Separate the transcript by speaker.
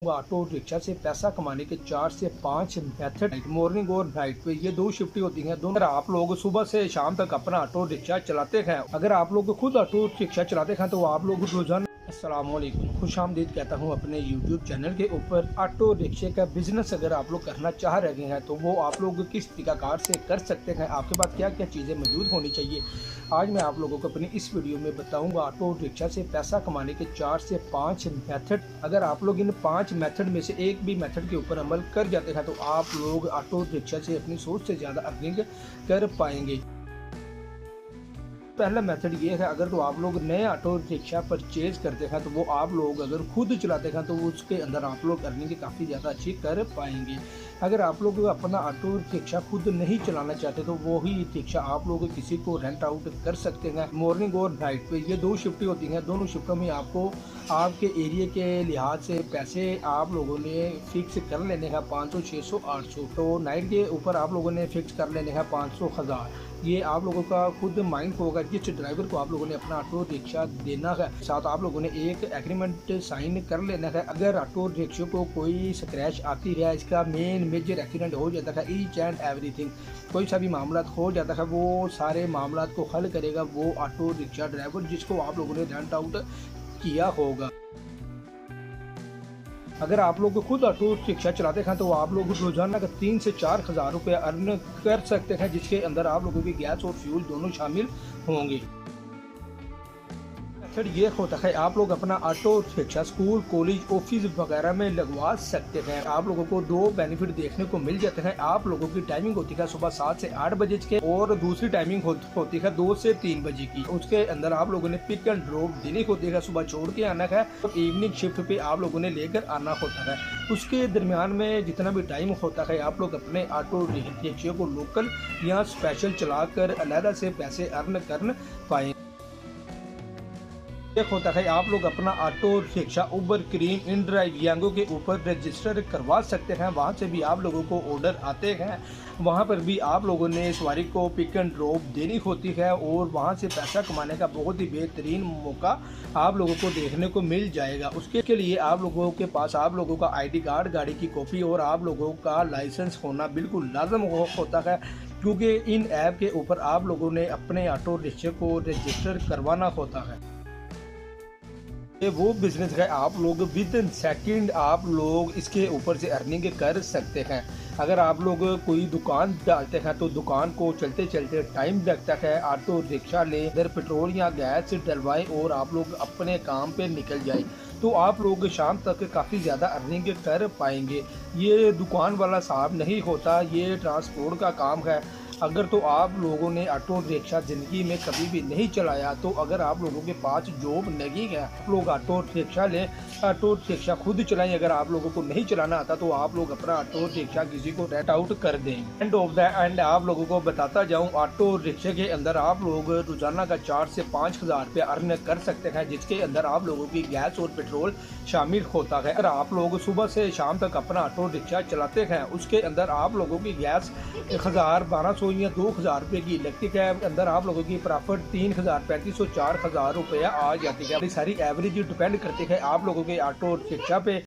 Speaker 1: Auto rickshaw से पैसा कमाने के 4 से 5 मेथड मॉर्निंग और नाइट पे ये दो शिफ्टी होती हैं। दोनों आप लोग सुबह से शाम तक अपना ऑटो रिक्शा चलाते हैं। अगर आप लोग खुद ऑटो रिक्शा चलाते हैं तो आप लोग रोजाना अस्सलामुअलैकुम खुशामदीद कहता हूँ अपने यूट्यूब चैनल के ऊपर। ऑटो रिक्शे का बिजनेस अगर आप लोग करना चाह रहे हैं तो वो आप लोग किस तरीकाकार से कर सकते हैं, आपके पास क्या क्या चीज़ें मौजूद होनी चाहिए, आज मैं आप लोगों को अपनी इस वीडियो में बताऊंगा। ऑटो रिक्शा से पैसा कमाने के 4 से 5 मेथड। अगर आप लोग इन 5 मेथड में से एक भी मेथड के ऊपर अमल कर जाते हैं तो आप लोग ऑटो रिक्शा से अपनी सोच से ज़्यादा अर्निंग कर पाएंगे। पहला मेथड ये है, अगर तो आप लोग नए ऑटो रिक्शा परचेज करते हैं तो वो आप लोग अगर खुद चलाते हैं तो उसके अंदर आप लोग अर्निंग काफ़ी ज़्यादा अच्छी कर पाएंगे। अगर आप लोग अपना ऑटो रिक्शा खुद नहीं चलाना चाहते तो वो ही रिक्शा आप लोग किसी को रेंट आउट कर सकते हैं। मॉर्निंग और नाइट पे ये दो शिफ्टें होती हैं। दोनों शिफ्टों में आपको आपके एरिया के लिहाज से पैसे आप लोगों ने फिक्स कर लेने हैं 500, 600, 800। तो नाइट के ऊपर आप लोगों ने फिक्स कर लेने हैं 500, 1000। ये आप लोगों का खुद माइंड होगा जिस ड्राइवर को आप लोगों ने अपना ऑटो रिक्शा देना है। साथ आप लोगों ने एक एग्रीमेंट साइन कर लेना है। अगर ऑटो रिक्शा को कोई स्क्रैच आती है, इसका मेजर एक्सीडेंट हो जाता है, ईच एंड एवरीथिंग कोई सा भी मामला हो जाता है, वो सारे मामला को हल करेगा वो ऑटो रिक्शा ड्राइवर जिसको आप लोगों ने रेंट आउट किया होगा। अगर आप लोग खुद ऑटो रिक्शा चलाते हैं तो आप लोग रोजाना का 3 से 4 हज़ार रुपये अर्न कर सकते हैं, जिसके अंदर आप लोगों की गैस और फ्यूल दोनों शामिल होंगे। मेथड ये होता है, आप लोग अपना auto rickshaw school, college, office वगैरह में लगवा सकते हैं। आप लोगों को दो बेनिफिट देखने को मिल जाते हैं। आप लोगों की टाइमिंग होती है सुबह 7 से 8 बजे के, और दूसरी टाइमिंग होती है 2 से 3 बजे की। उसके अंदर आप लोगों ने पिक एंड ड्रॉप देनी होती है, सुबह छोड़ के आना है और इवनिंग शिफ्ट पे आप लोगों ने लेकर आना होता है। उसके दरमियान में जितना भी टाइम होता है आप लोग अपने ऑटो रिक्शे को लोकल या स्पेशल चलाकर अलग से पैसे अर्न कर पाए। एक होता है, आप लोग अपना auto rickshaw Uber, Careem, InDrive, Yango के ऊपर रजिस्टर करवा सकते हैं। वहां से भी आप लोगों को ऑर्डर आते हैं, वहां पर भी आप लोगों ने सवारी को पिक एंड ड्रॉप देनी होती है और वहां से पैसा कमाने का बहुत ही बेहतरीन मौका आप लोगों को देखने को मिल जाएगा। उसके लिए आप लोगों के पास आप लोगों का ID कार्ड, गाड़ी की कॉपी और आप लोगों का लाइसेंस होना बिल्कुल लाजम होता है, क्योंकि इन ऐप के ऊपर आप लोगों ने अपने ऑटो रिक्शे को रजिस्टर करवाना होता है। ये वो बिजनेस है, आप लोग विद इन सेकंड आप लोग इसके ऊपर से अर्निंग कर सकते हैं। अगर आप लोग कोई दुकान डालते हैं तो दुकान को चलते चलते टाइम लगता है, ऑटो रिक्शा ले इधर पेट्रोल या गैस डलवाएं और आप लोग अपने काम पे निकल जाए तो आप लोग शाम तक काफ़ी ज़्यादा अर्निंग कर पाएंगे। ये दुकान वाला साहब नहीं होता, ये ट्रांसपोर्ट का काम है। अगर तो आप लोगों ने ऑटो रिक्शा ज़िंदगी में कभी भी नहीं चलाया तो अगर आप लोगों के पास जॉब नहीं है, आप लोग ऑटो रिक्शा लें, ऑटो रिक्शा खुद चलाएं। अगर आप लोगों को नहीं चलाना आता तो आप लोग अपना ऑटो रिक्शा किसी को रेंट आउट कर दें। एंड ऑफ द एंड आप लोगों को बताता जाऊं, ऑटो रिक्शे के अंदर आप लोग रोजाना का 4 से 5 हज़ार रुपये अर्न कर सकते हैं, जिसके अंदर आप लोगों की गैस और पेट्रोल शामिल होता है। अगर आप लोग सुबह से शाम तक अपना ऑटो रिक्शा चलाते हैं उसके अंदर आप लोगों की गैस 1000, 1200 या 2000 रुपये की लगती है। अंदर आप लोगों की प्रॉफिट 3000, 3500, 4000 रुपया आ जाती है। सारी एवरेज डिपेंड करती है आप लोगों के ऑटो रिक्शा पे।